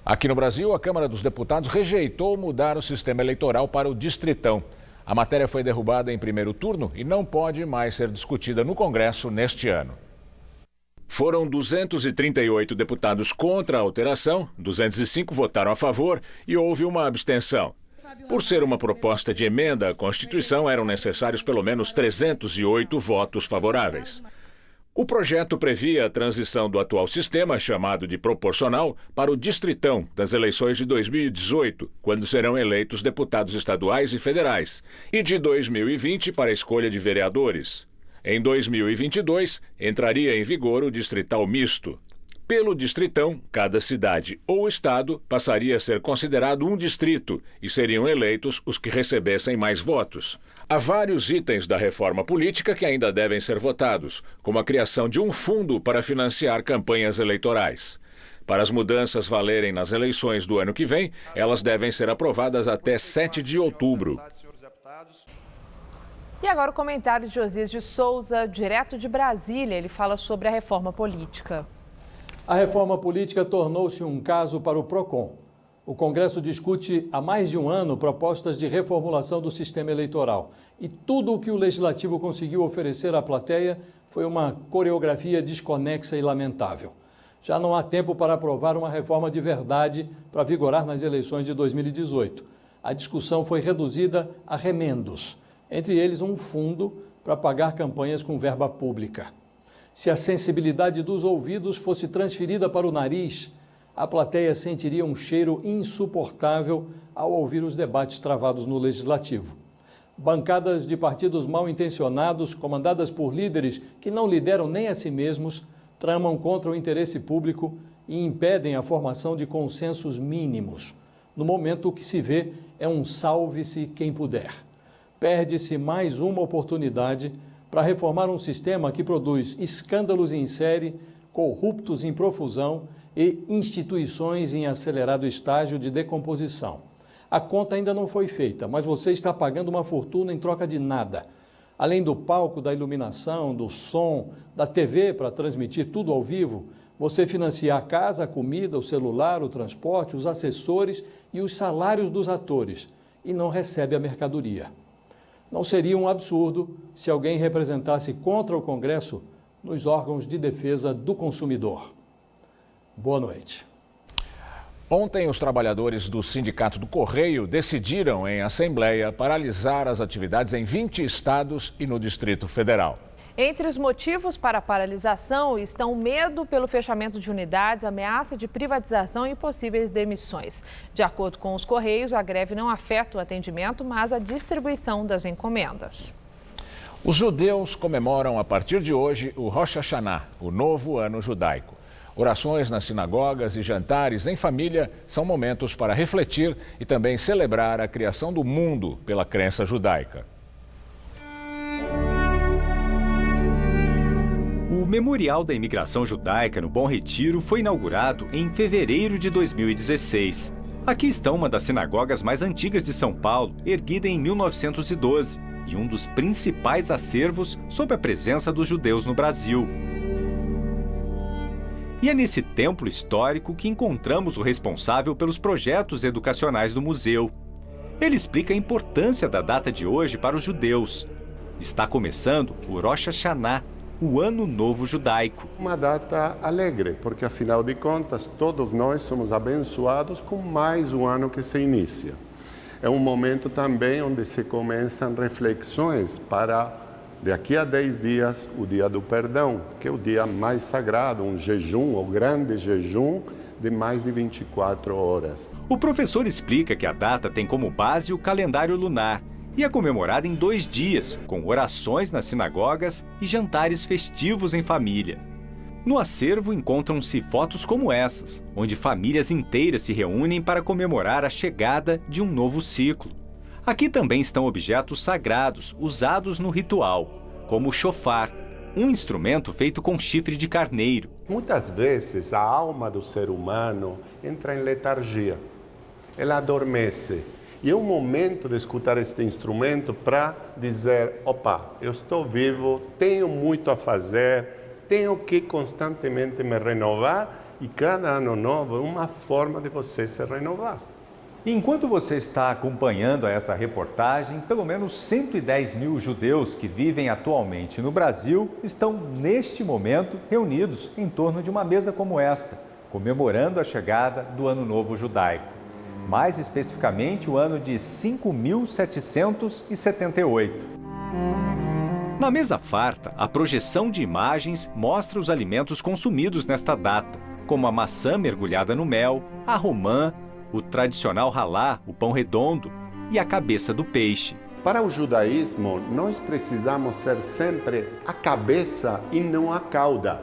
[SPEAKER 1] Aqui no Brasil, a Câmara dos Deputados rejeitou mudar o sistema eleitoral para o Distritão. A matéria foi derrubada em primeiro turno e não pode mais ser discutida no Congresso neste ano. Foram 238 deputados contra a alteração, 205 votaram a favor e houve uma abstenção. Por ser uma proposta de emenda à Constituição, eram necessários pelo menos 308 votos favoráveis. O projeto previa a transição do atual sistema, chamado de proporcional, para o Distritão das eleições de 2018, quando serão eleitos deputados estaduais e federais, e de 2020 para a escolha de vereadores. Em 2022, entraria em vigor o Distrital Misto. Pelo Distritão, cada cidade ou estado passaria a ser considerado um distrito e seriam eleitos os que recebessem mais votos. Há vários itens da reforma política que ainda devem ser votados, como a criação de um fundo para financiar campanhas eleitorais. Para as mudanças valerem nas eleições do ano que vem, elas devem ser aprovadas até 7 de outubro.
[SPEAKER 2] E agora o comentário de Josias de Souza, direto de Brasília. Ele fala sobre a reforma política.
[SPEAKER 5] A reforma política tornou-se um caso para o PROCON. O Congresso discute há mais de um ano propostas de reformulação do sistema eleitoral. E tudo o que o Legislativo conseguiu oferecer à plateia foi uma coreografia desconexa e lamentável. Já não há tempo para aprovar uma reforma de verdade para vigorar nas eleições de 2018. A discussão foi reduzida a remendos, entre eles um fundo para pagar campanhas com verba pública. Se a sensibilidade dos ouvidos fosse transferida para o nariz, a plateia sentiria um cheiro insuportável ao ouvir os debates travados no Legislativo. Bancadas de partidos mal intencionados, comandadas por líderes que não lideram nem a si mesmos, tramam contra o interesse público e impedem a formação de consensos mínimos. No momento, o que se vê é um salve-se quem puder. Perde-se mais uma oportunidade para reformar um sistema que produz escândalos em série, corruptos em profusão e instituições em acelerado estágio de decomposição. A conta ainda não foi feita, mas você está pagando uma fortuna em troca de nada. Além do palco, da iluminação, do som, da TV para transmitir tudo ao vivo, você financia a casa, a comida, o celular, o transporte, os assessores e os salários dos atores e não recebe a mercadoria. Não seria um absurdo se alguém representasse contra o Congresso nos órgãos de defesa do consumidor. Boa noite.
[SPEAKER 1] Ontem, os trabalhadores do Sindicato do Correio decidiram, em assembleia, paralisar as atividades em 20 estados e no Distrito Federal.
[SPEAKER 2] Entre os motivos para a paralisação estão medo pelo fechamento de unidades, ameaça de privatização e possíveis demissões. De acordo com os Correios, a greve não afeta o atendimento, mas a distribuição das encomendas.
[SPEAKER 1] Os judeus comemoram a partir de hoje o Rosh Hashanah, o novo ano judaico. Orações nas sinagogas e jantares em família são momentos para refletir e também celebrar a criação do mundo pela crença judaica.
[SPEAKER 6] O Memorial da Imigração Judaica no Bom Retiro foi inaugurado em fevereiro de 2016. Aqui está uma das sinagogas mais antigas de São Paulo, erguida em 1912, e um dos principais acervos sobre a presença dos judeus no Brasil. E é nesse templo histórico que encontramos o responsável pelos projetos educacionais do museu. Ele explica a importância da data de hoje para os judeus. Está começando o Rosh Hashanah, o Ano Novo Judaico.
[SPEAKER 7] Uma data alegre, porque afinal de contas todos nós somos abençoados com mais um ano que se inicia. É um momento também onde se começam reflexões para, daqui a 10 dias, o Dia do Perdão, que é o dia mais sagrado, um jejum, o grande jejum de mais de 24 horas.
[SPEAKER 6] O professor explica que a data tem como base o calendário lunar e é comemorada em 2 dias, com orações nas sinagogas e jantares festivos em família. No acervo encontram-se fotos como essas, onde famílias inteiras se reúnem para comemorar a chegada de um novo ciclo. Aqui também estão objetos sagrados usados no ritual, como o shofar, um instrumento feito com chifre de carneiro.
[SPEAKER 7] Muitas vezes a alma do ser humano entra em letargia, ela adormece. E é um momento de escutar este instrumento para dizer, opa, eu estou vivo, tenho muito a fazer, tenho que constantemente me renovar e cada ano novo é uma forma de você se renovar.
[SPEAKER 6] Enquanto você está acompanhando essa reportagem, pelo menos 110 mil judeus que vivem atualmente no Brasil estão, neste momento, reunidos em torno de uma mesa como esta, comemorando a chegada do Ano Novo Judaico. Mais especificamente, o ano de 5.778. Na mesa farta, a projeção de imagens mostra os alimentos consumidos nesta data, como a maçã mergulhada no mel, a romã, o tradicional halá, o pão redondo, e a cabeça do peixe.
[SPEAKER 7] Para o judaísmo, nós precisamos ser sempre a cabeça e não a cauda.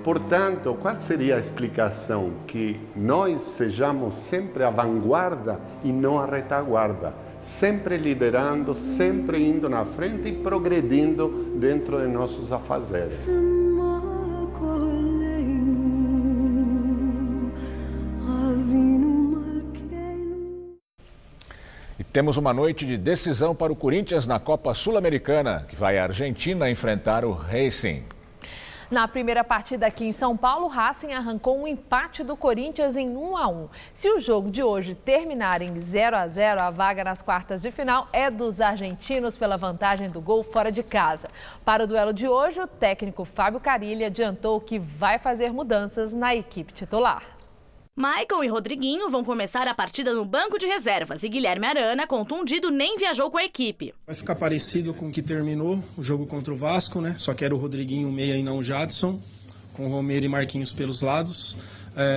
[SPEAKER 7] Portanto, qual seria a explicação? Que nós sejamos sempre a vanguarda e não a retaguarda. Sempre liderando, sempre indo na frente e progredindo dentro de nossos afazeres.
[SPEAKER 1] E temos uma noite de decisão para o Corinthians na Copa Sul-Americana, que vai à Argentina enfrentar o Racing.
[SPEAKER 2] Na primeira partida aqui em São Paulo, o Racing arrancou um empate do Corinthians em 1-1. Se o jogo de hoje terminar em 0-0, a vaga nas quartas de final é dos argentinos pela vantagem do gol fora de casa. Para o duelo de hoje, o técnico Fábio Carille adiantou que vai fazer mudanças na equipe titular.
[SPEAKER 8] Maicon e Rodriguinho vão começar a partida no banco de reservas e Guilherme Arana, contundido, nem viajou com a equipe.
[SPEAKER 9] Vai ficar parecido com o que terminou o jogo contra o Vasco, né? Só que era o Rodriguinho meia e não o Jadson, com Romero e Marquinhos pelos lados.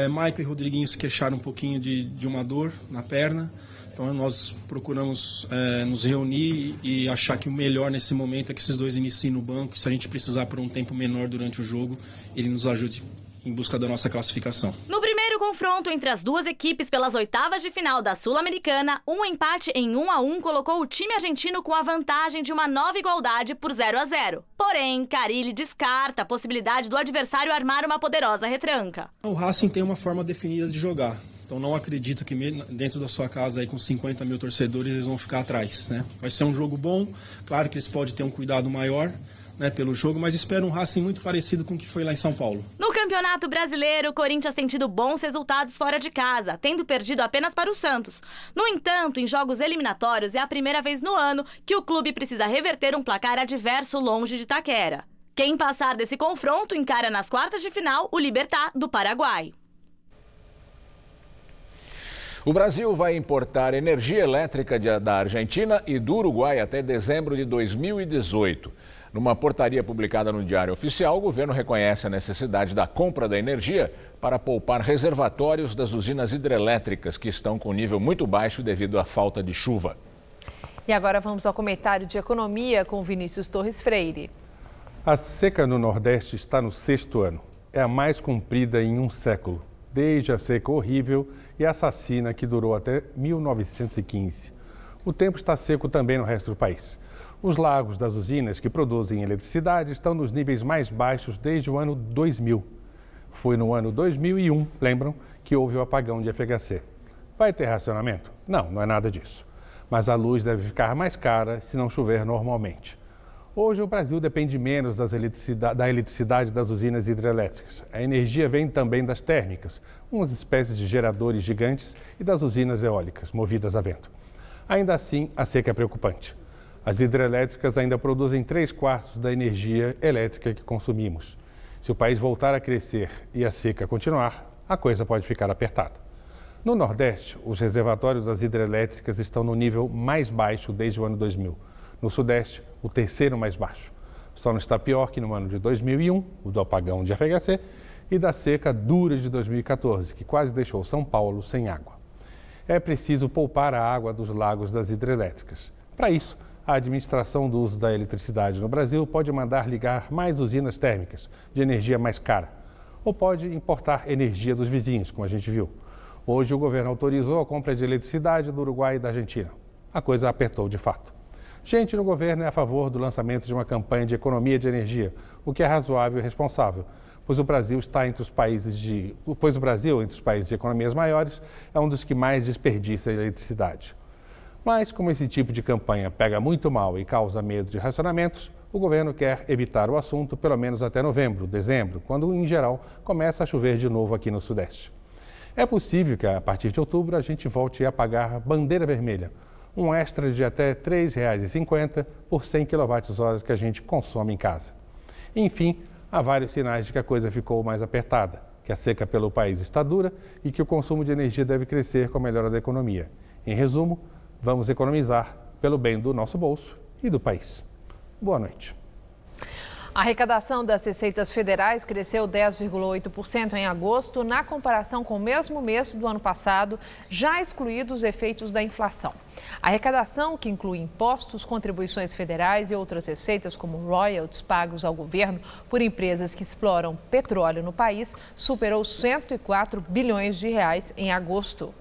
[SPEAKER 9] Maicon e Rodriguinho se queixaram um pouquinho de uma dor na perna. Então nós procuramos nos reunir e achar que o melhor nesse momento é que esses dois iniciem no banco. Se a gente precisar por um tempo menor durante o jogo, ele nos ajude em busca da nossa classificação.
[SPEAKER 8] No primeiro confronto entre as duas equipes pelas oitavas de final da Sul-Americana, um empate em 1-1 colocou o time argentino com a vantagem de uma nova igualdade por 0-0. Porém, Carille descarta a possibilidade do adversário armar uma poderosa retranca.
[SPEAKER 9] O Racing tem uma forma definida de jogar. Então não acredito que dentro da sua casa aí com 50 mil torcedores eles vão ficar atrás, né? Vai ser um jogo bom, claro que eles podem ter um cuidado maior, né, pelo jogo, mas espero um Racing muito parecido com o que foi lá em São Paulo.
[SPEAKER 8] No Campeonato Brasileiro, o Corinthians tem tido bons resultados fora de casa, tendo perdido apenas para o Santos. No entanto, em jogos eliminatórios, é a primeira vez no ano que o clube precisa reverter um placar adverso longe de Itaquera. Quem passar desse confronto encara nas quartas de final o Libertad do Paraguai.
[SPEAKER 1] O Brasil vai importar energia elétrica da Argentina e do Uruguai até dezembro de 2018. Numa portaria publicada no Diário Oficial, o governo reconhece a necessidade da compra da energia para poupar reservatórios das usinas hidrelétricas que estão com nível muito baixo devido à falta de chuva.
[SPEAKER 2] E agora vamos ao comentário de economia com Vinícius Torres Freire.
[SPEAKER 10] A seca no Nordeste está no 6º ano. É a mais comprida em um século, desde a seca horrível e assassina que durou até 1915. O tempo está seco também no resto do país. Os lagos das usinas que produzem eletricidade estão nos níveis mais baixos desde o ano 2000. Foi no ano 2001, lembram, que houve o apagão de FHC. Vai ter racionamento? Não, não é nada disso. Mas a luz deve ficar mais cara se não chover normalmente. Hoje o Brasil depende menos da eletricidade das usinas hidrelétricas. A energia vem também das térmicas, umas espécies de geradores gigantes, e das usinas eólicas, movidas a vento. Ainda assim, a seca é preocupante. As hidrelétricas ainda produzem 3/4 da energia elétrica que consumimos. Se o país voltar a crescer e a seca continuar, a coisa pode ficar apertada. No Nordeste, os reservatórios das hidrelétricas estão no nível mais baixo desde o ano 2000. No Sudeste, o terceiro mais baixo. Só não está pior que no ano de 2001, o do apagão de FHC, e da seca dura de 2014, que quase deixou São Paulo sem água. É preciso poupar a água dos lagos das hidrelétricas. Para isso, a administração do uso da eletricidade no Brasil pode mandar ligar mais usinas térmicas, de energia mais cara, ou pode importar energia dos vizinhos, como a gente viu. Hoje, o governo autorizou a compra de eletricidade do Uruguai e da Argentina. A coisa apertou de fato. Gente no governo é a favor do lançamento de uma campanha de economia de energia, o que é razoável e responsável, pois o Brasil, entre os países de economias maiores, é um dos que mais desperdiça eletricidade. Mas, como esse tipo de campanha pega muito mal e causa medo de racionamentos, o governo quer evitar o assunto pelo menos até novembro, dezembro, quando, em geral, começa a chover de novo aqui no Sudeste. É possível que, a partir de outubro, a gente volte a pagar bandeira vermelha, um extra de até R$ 3,50 por 100 kWh que a gente consome em casa. Enfim, há vários sinais de que a coisa ficou mais apertada, que a seca pelo país está dura e que o consumo de energia deve crescer com a melhora da economia. Em resumo, vamos economizar pelo bem do nosso bolso e do país. Boa noite.
[SPEAKER 2] A arrecadação das receitas federais cresceu 10,8% em agosto, na comparação com o mesmo mês do ano passado, já excluídos os efeitos da inflação. A arrecadação, que inclui impostos, contribuições federais e outras receitas, como royalties pagos ao governo por empresas que exploram petróleo no país, superou 104 bilhões de reais em agosto.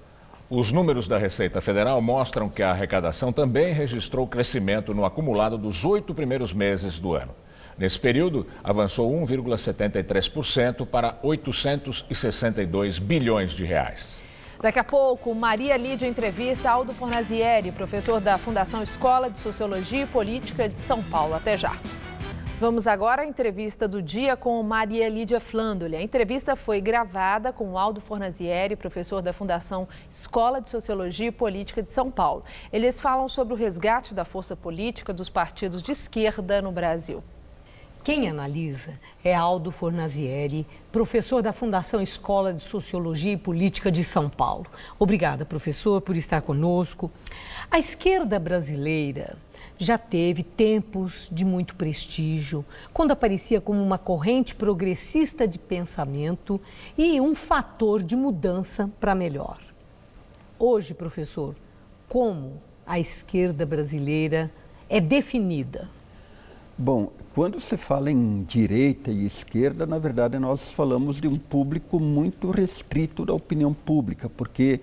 [SPEAKER 1] Os números da Receita Federal mostram que a arrecadação também registrou crescimento no acumulado dos 8 primeiros meses do ano. Nesse período, avançou 1,73% para 862 bilhões de reais.
[SPEAKER 2] Daqui a pouco, Maria Lídia entrevista Aldo Fornazieri, professor da Fundação Escola de Sociologia e Política de São Paulo. Até já. Vamos agora à entrevista do dia com Maria Lídia Flandoli. A entrevista foi gravada com Aldo Fornazieri, professor da Fundação Escola de Sociologia e Política de São Paulo. Eles falam sobre o resgate da força política dos partidos de esquerda no Brasil.
[SPEAKER 3] Quem analisa é Aldo Fornazieri, professor da Fundação Escola de Sociologia e Política de São Paulo. Obrigada, professor, por estar conosco. A esquerda brasileira já teve tempos de muito prestígio, quando aparecia como uma corrente progressista de pensamento e um fator de mudança para melhor. Hoje, professor, como a esquerda brasileira é definida?
[SPEAKER 11] Bom, quando se fala em direita e esquerda, na verdade nós falamos de um público muito restrito da opinião pública, porque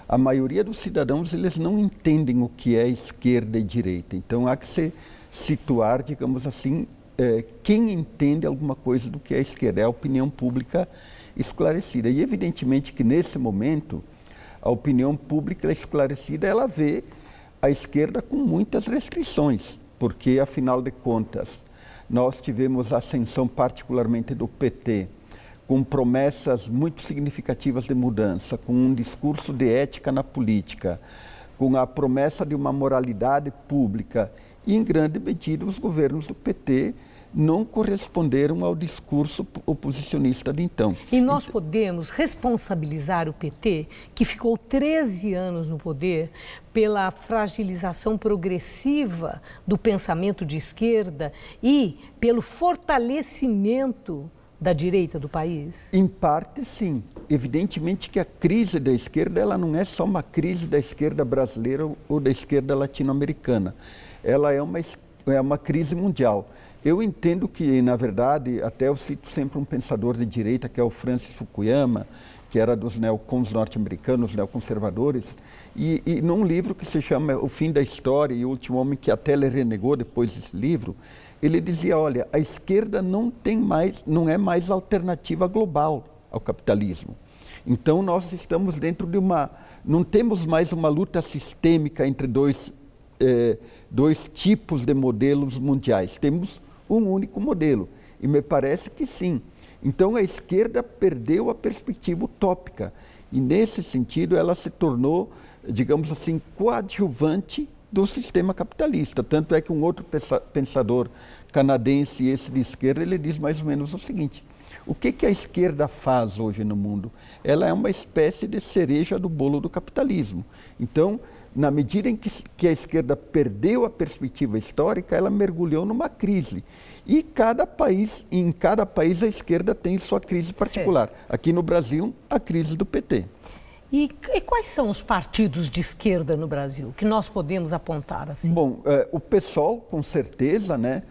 [SPEAKER 11] a maioria dos cidadãos eles não entendem o que é esquerda e direita. Então há que se situar, digamos assim, quem entende alguma coisa do que é esquerda, é a opinião pública esclarecida. E evidentemente que nesse momento a opinião pública esclarecida ela vê a esquerda com muitas restrições. Porque, afinal de contas, nós tivemos a ascensão particularmente do PT, com promessas muito significativas de mudança, com um discurso de ética na política, com a promessa de uma moralidade pública. E, em grande medida, os governos do PT não corresponderam ao discurso oposicionista de então.
[SPEAKER 3] E nós podemos responsabilizar o PT, que ficou 13 anos no poder, pela fragilização progressiva do pensamento de esquerda e pelo fortalecimento da direita do país?
[SPEAKER 11] Em parte, sim. Evidentemente que a crise da esquerda ela não é só uma crise da esquerda brasileira ou da esquerda latino-americana. Ela é uma crise mundial. Eu entendo que, na verdade, até eu cito sempre um pensador de direita, que é o Francis Fukuyama, que era dos neocons norte-americanos, neoconservadores, e num livro que se chama O Fim da História e o Último Homem, que até ele renegou depois desse livro, ele dizia, olha, a esquerda não é mais alternativa global ao capitalismo. Então nós estamos dentro de não temos mais uma luta sistêmica entre dois dois tipos de modelos mundiais. Temos um único modelo. E me parece que sim. Então a esquerda perdeu a perspectiva utópica. E nesse sentido ela se tornou, digamos assim, coadjuvante do sistema capitalista. Tanto é que um outro pensador canadense, esse de esquerda, ele diz mais ou menos o seguinte: o que a esquerda faz hoje no mundo? Ela é uma espécie de cereja do bolo do capitalismo. Então, na medida em que a esquerda perdeu a perspectiva histórica, ela mergulhou numa crise. E em cada país a esquerda tem sua crise particular. Certo. Aqui no Brasil, a crise do PT.
[SPEAKER 3] E quais são os partidos de esquerda no Brasil que nós podemos apontar assim?
[SPEAKER 11] Bom, o PSOL, com certeza, né?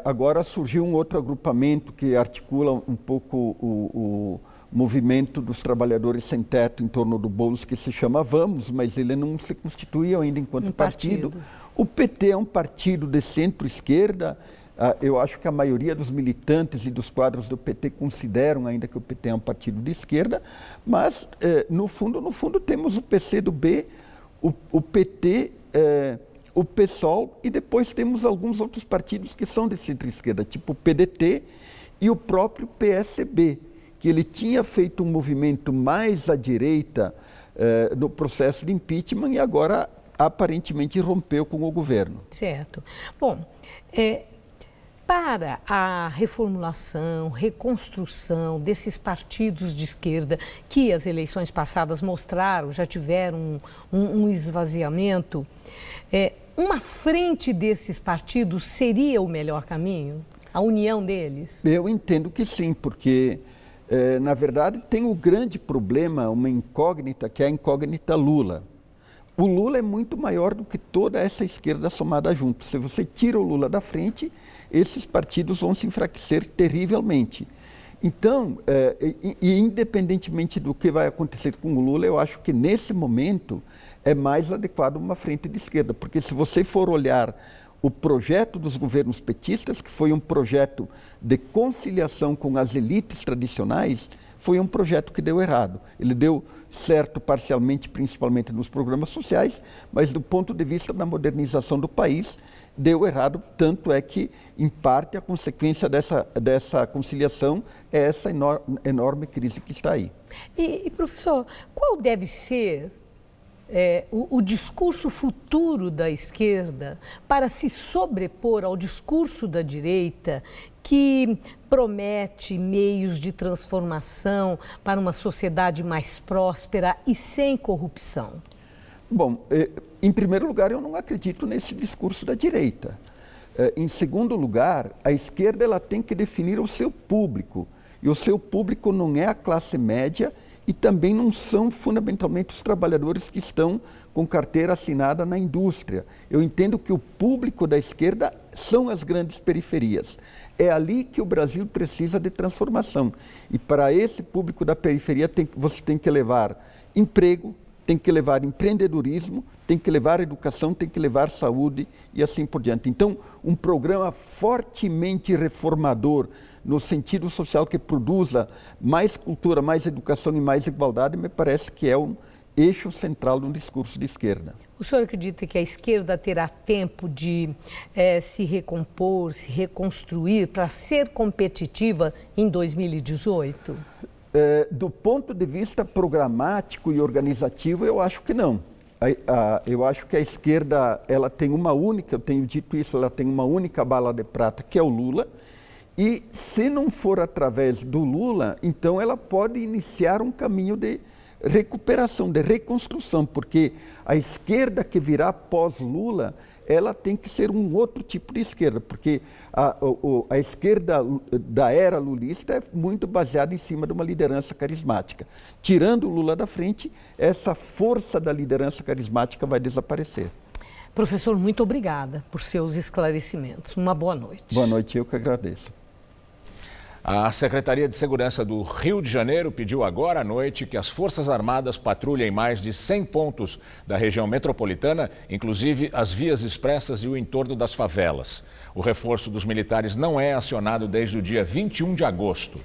[SPEAKER 11] Agora surgiu um outro agrupamento que articula um pouco o movimento dos trabalhadores sem teto em torno do Boulos, que se chama Vamos, mas ele não se constituiu ainda enquanto partido. O PT é um partido de centro-esquerda. Eu acho que a maioria dos militantes e dos quadros do PT consideram ainda que o PT é um partido de esquerda, mas no fundo temos o PCdoB, o PT, o PSOL, e depois temos alguns outros partidos que são de centro-esquerda, tipo o PDT e o próprio PSB, que ele tinha feito um movimento mais à direita no processo de impeachment e agora aparentemente rompeu com o governo.
[SPEAKER 3] Certo. Bom, para a reformulação, reconstrução desses partidos de esquerda que as eleições passadas mostraram, já tiveram um esvaziamento, uma frente desses partidos seria o melhor caminho? A união deles? Eu entendo que sim, porque, na verdade, tem um grande problema, uma incógnita, que é a incógnita Lula. O Lula é muito maior do que toda essa esquerda somada junto. Se você tira o Lula da frente, esses partidos vão se enfraquecer terrivelmente. Então, independentemente do que vai acontecer com o Lula, eu acho que nesse momento é mais adequado uma frente de esquerda, porque se você for olhar o projeto dos governos petistas, que foi um projeto de conciliação com as elites tradicionais, foi um projeto que deu errado. Ele deu certo parcialmente, principalmente nos programas sociais, mas do ponto de vista da modernização do país, deu errado, tanto é que, em parte, a consequência dessa conciliação é essa enorme crise que está aí. E professor, qual deve ser o discurso futuro da esquerda para se sobrepor ao discurso da direita que promete meios de transformação para uma sociedade mais próspera e sem corrupção?
[SPEAKER 11] Bom, em primeiro lugar, eu não acredito nesse discurso da direita. Em segundo lugar, a esquerda ela tem que definir o seu público. E o seu público não é a classe média e também não são fundamentalmente os trabalhadores que estão com carteira assinada na indústria. Eu entendo que o público da esquerda são as grandes periferias. É ali que o Brasil precisa de transformação. E para esse público da periferia você tem que levar emprego, tem que levar empreendedorismo, tem que levar educação, tem que levar saúde e assim por diante. Então, um programa fortemente reformador no sentido social que produza mais cultura, mais educação e mais igualdade, me parece que é um eixo central de um discurso de esquerda.
[SPEAKER 3] O senhor acredita que a esquerda terá tempo de se recompor, se reconstruir para ser competitiva em 2018?
[SPEAKER 11] Do ponto de vista programático e organizativo, eu acho que não. Eu acho que a esquerda ela tem uma única, eu tenho dito isso, ela tem uma única bala de prata, que é o Lula. E se não for através do Lula, então ela pode iniciar um caminho de recuperação, de reconstrução, porque a esquerda que virá pós-Lula, ela tem que ser um outro tipo de esquerda, porque a esquerda da era lulista é muito baseada em cima de uma liderança carismática. Tirando o Lula da frente, essa força da liderança carismática vai desaparecer.
[SPEAKER 3] Professor, muito obrigada por seus esclarecimentos. Uma boa noite.
[SPEAKER 11] Boa noite, eu que agradeço.
[SPEAKER 1] A Secretaria de Segurança do Rio de Janeiro pediu agora à noite que as Forças Armadas patrulhem mais de 100 pontos da região metropolitana, inclusive as vias expressas e o entorno das favelas. O reforço dos militares não é acionado desde o dia 21 de agosto.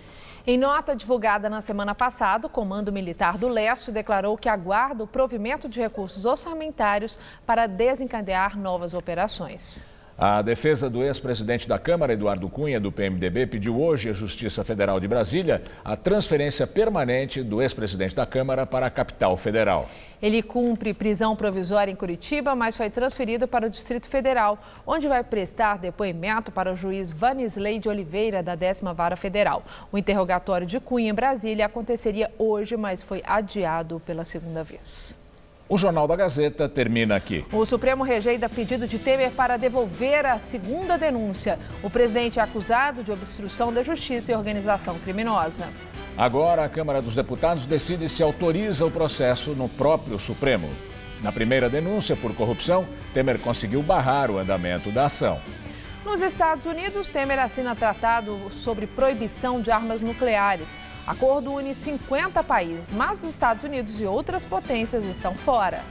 [SPEAKER 2] Em nota divulgada na semana passada, o Comando Militar do Leste declarou que aguarda o provimento de recursos orçamentários para desencadear novas operações.
[SPEAKER 1] A defesa do ex-presidente da Câmara, Eduardo Cunha, do PMDB, pediu hoje à Justiça Federal de Brasília a transferência permanente do ex-presidente da Câmara para a capital federal.
[SPEAKER 2] Ele cumpre prisão provisória em Curitiba, mas foi transferido para o Distrito Federal, onde vai prestar depoimento para o juiz Vanisley de Oliveira, da 10ª Vara Federal. O interrogatório de Cunha em Brasília aconteceria hoje, mas foi adiado pela segunda vez.
[SPEAKER 1] O Jornal da Gazeta termina aqui.
[SPEAKER 2] O Supremo rejeita pedido de Temer para devolver a segunda denúncia. O presidente é acusado de obstrução da justiça e organização criminosa.
[SPEAKER 1] Agora, a Câmara dos Deputados decide se autoriza o processo no próprio Supremo. Na primeira denúncia por corrupção, Temer conseguiu barrar o andamento da ação.
[SPEAKER 2] Nos Estados Unidos, Temer assina tratado sobre proibição de armas nucleares. Acordo une 50 países, mas os Estados Unidos e outras potências estão fora.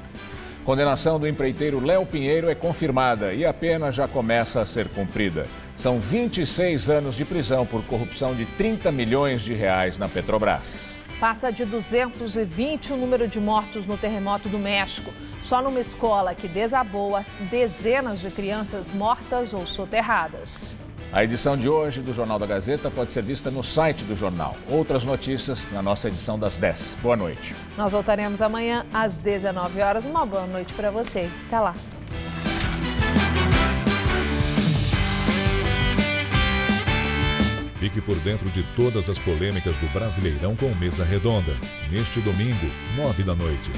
[SPEAKER 1] Condenação do empreiteiro Léo Pinheiro é confirmada e a pena já começa a ser cumprida. São 26 anos de prisão por corrupção de 30 milhões de reais na Petrobras.
[SPEAKER 2] Passa de 220 o número de mortos no terremoto do México. Só numa escola que desabou, as dezenas de crianças mortas ou soterradas.
[SPEAKER 1] A edição de hoje do Jornal da Gazeta pode ser vista no site do jornal. Outras notícias na nossa edição das 10. Boa noite.
[SPEAKER 2] Nós voltaremos amanhã às 19 horas. Uma boa noite para você. Até lá.
[SPEAKER 12] Fique por dentro de todas as polêmicas do Brasileirão com Mesa Redonda. Neste domingo, 9 da noite.